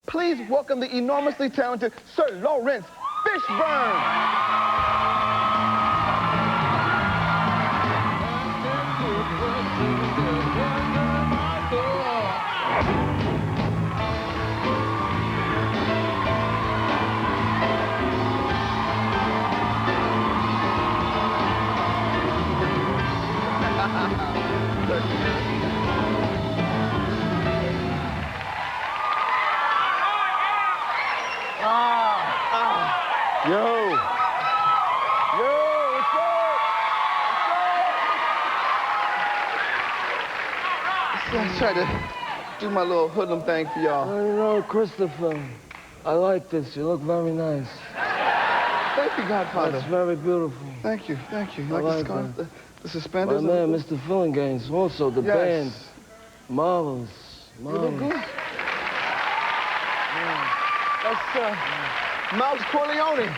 Please welcome the enormously talented Sir Laurence Fishburne. Yo, what's up? I tried to do my little hoodlum thing for y'all. You know, Christopher, I like this. You look very nice. Thank you, Godfather. That's very beautiful. Thank you, thank you. You I like the like scarf, that. the suspenders? My man, Mr. Fillinganes, also the band. Marvelous. You look good. Yeah. That's Mouse Corleone.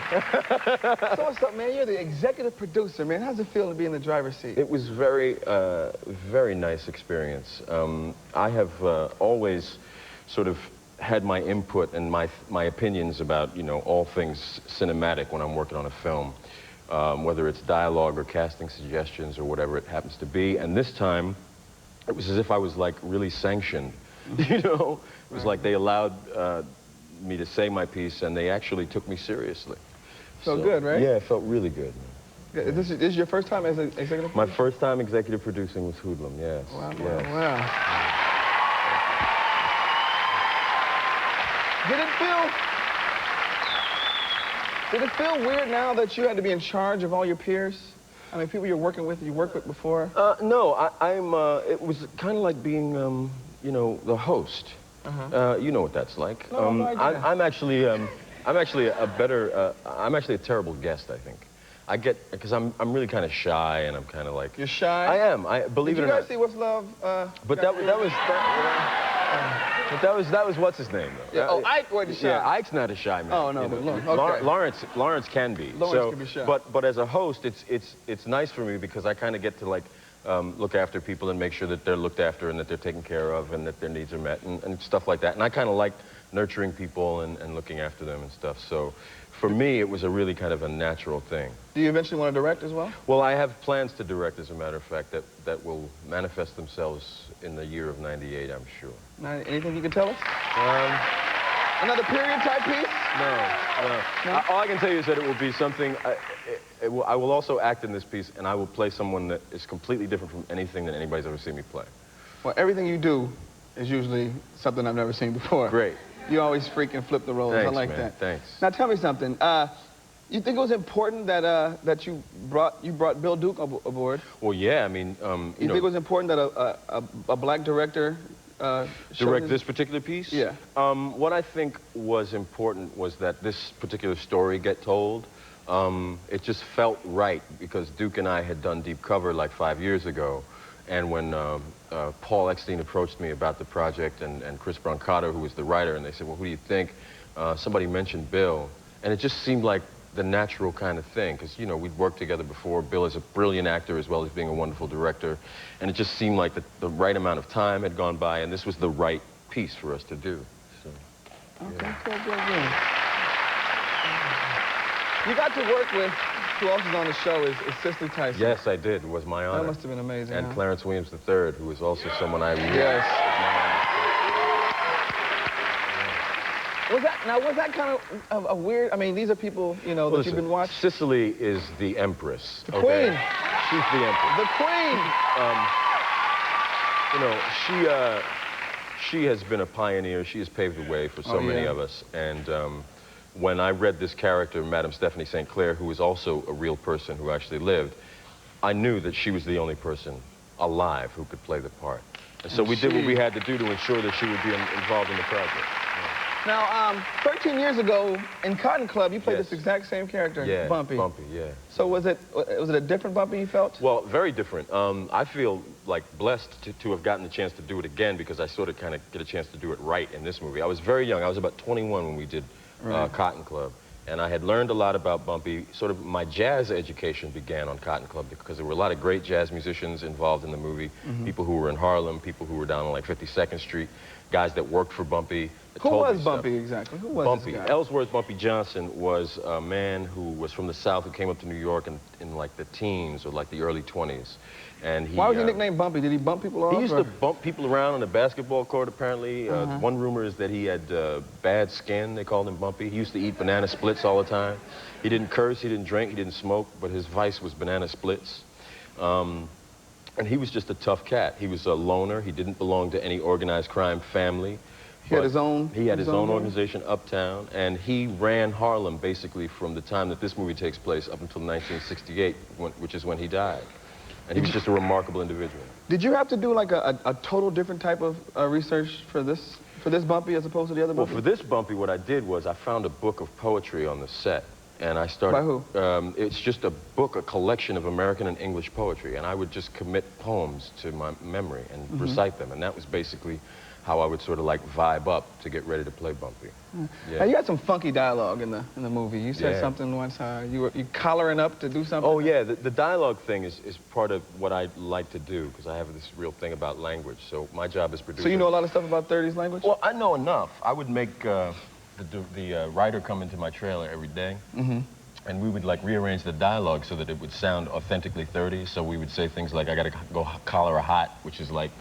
So what's up, man? You're the executive producer, man. How's it feel to be in the driver's seat? It was very nice experience. I have always sort of had my input and my opinions about, you know, all things cinematic when I'm working on a film, whether it's dialogue or casting suggestions or whatever it happens to be. And this time, it was as if I was like really sanctioned, you know? It was like they allowed me to say my piece, and they actually took me seriously. Felt good, right? Yeah, it felt really good. Yeah. This is your first time as an executive producer? My first time executive producing was Hoodlum, yes. Wow, yes. wow. Did it feel weird now that you had to be in charge of all your peers? I mean, people you're working with, you worked with before? No, it was kind of like being, you know, the host. You know what that's like. No, I'm actually a terrible guest, I think. Because I'm really kind of shy, and I'm kind of like... You're shy? I am. Believe it or not. Did you guys see What's Love? But that was what's his name, though. Yeah, Ike wasn't shy. Yeah, Ike's not a shy man. Oh, no, but okay. Laurence can be. Lawrence can be shy. But as a host, it's nice for me because I kind of get to, like, look after people and make sure that they're looked after and that they're taken care of and that their needs are met and stuff like that. And I kind of like nurturing people and looking after them and stuff. So for me, it was a really kind of a natural thing. Do you eventually want to direct as well? Well, I have plans to direct, as a matter of fact, that will manifest themselves in the year of '98, I'm sure. Anything you can tell us? Another period type piece? No. All I can tell you is that it will be something, I will also act in this piece, and I will play someone that is completely different from anything that anybody's ever seen me play. Well, everything you do is usually something I've never seen before. Great. You always freaking flip the roles. Thanks, I like man. that. Thanks. Now tell me something. You think it was important that you brought Bill Duke aboard? Well, yeah. I mean, you think it was important that a black director direct this particular piece? Yeah. What I think was important was that this particular story get told. It just felt right because Duke and I had done Deep Cover like 5 years ago, and when Paul Eckstein approached me about the project and Chris Brancato, who was the writer, and they said, well, who do you think? Somebody mentioned Bill, and it just seemed like the natural kind of thing, because, you know, we'd worked together before. Bill is a brilliant actor as well as being a wonderful director, and it just seemed like the right amount of time had gone by, and this was the right piece for us to do. So, okay, yeah. good. You got to work with, who else is on the show, is Cicely Tyson. Yes, I did. It was my honor. That must have been amazing. And Clarence Williams III, who is also someone I really Was that kind of a weird, I mean, these are people, you know, that you've been watching? Cicely is the empress. The queen. She's the empress. The queen. You know, she has been a pioneer. She has paved the way for so many of us. And when I read this character, Madame Stephanie St. Clair, who was also a real person who actually lived, I knew that she was the only person alive who could play the part. And so we did what we had to do to ensure that she would be involved in the project. Now, 13 years ago in Cotton Club, you played this exact same character, Bumpy. Bumpy, yeah. So was it a different Bumpy you felt? Well, very different. I feel like blessed to have gotten the chance to do it again because I sort of kind of get a chance to do it right in this movie. I was very young. I was about 21 when we did Cotton Club. And I had learned a lot about Bumpy. Sort of my jazz education began on Cotton Club because there were a lot of great jazz musicians involved in the movie. People who were in Harlem, people who were down on like 52nd Street, guys that worked for Bumpy, Who told was me Bumpy stuff. exactly? Who was Bumpy. this guy? Ellsworth Bumpy Johnson was a man who was from the South who came up to New York in like the teens or like the early 20s. And he, Why was he nicknamed Bumpy? Did he bump people off? He used to bump people around on the basketball court, apparently. One rumor is that he had bad skin. They called him Bumpy. He used to eat banana splits all the time. He didn't curse, he didn't drink, he didn't smoke, but his vice was banana splits. And he was just a tough cat. He was a loner. He didn't belong to any organized crime family. He had his own? He had his own organization, Uptown, and he ran Harlem basically from the time that this movie takes place up until 1968, which is when he died. And he was just a remarkable individual. Did you have to do like a total different type of research for this Bumpy as opposed to the other Bumpy? Well, for this Bumpy, what I did was I found a book of poetry on the set. And I started... By who? It's just a book, a collection of American and English poetry. And I would just commit poems to my memory and recite them. And that was basically how I would sort of like vibe up to get ready to play Bumpy. Yeah. Now, you had some funky dialogue in the movie. You said something once, you collaring up to do something? Oh, yeah. The dialogue thing is part of what I like to do, because I have this real thing about language. So my job as producer... So you know a lot of stuff about 30s language? Well, I know enough. I would make the writer come into my trailer every day. And we would like rearrange the dialogue so that it would sound authentically 30s. So we would say things like, I gotta go collar a hot, which is like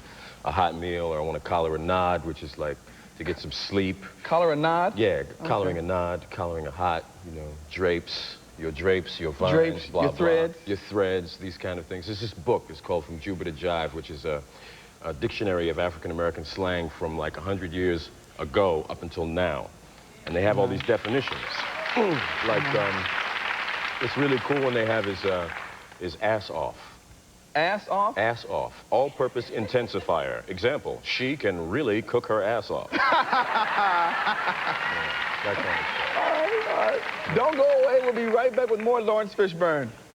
a hot meal, or I want to collar a nod, which is like to get some sleep. Collar a nod? Yeah, collaring a nod, collaring a hot, you know, drapes, your vines, drapes, blah, your blah. threads. Your threads, these kind of things. There's this book, it's called From Juba to Jive, which is a dictionary of African-American slang from like 100 years ago up until now. And they have all these definitions. Like, it's really cool when they have is ass off. Ass off? Ass off. All-purpose intensifier. Example, she can really cook her ass off. That kind of stuff. All right. Don't go away. We'll be right back with more Laurence Fishburne.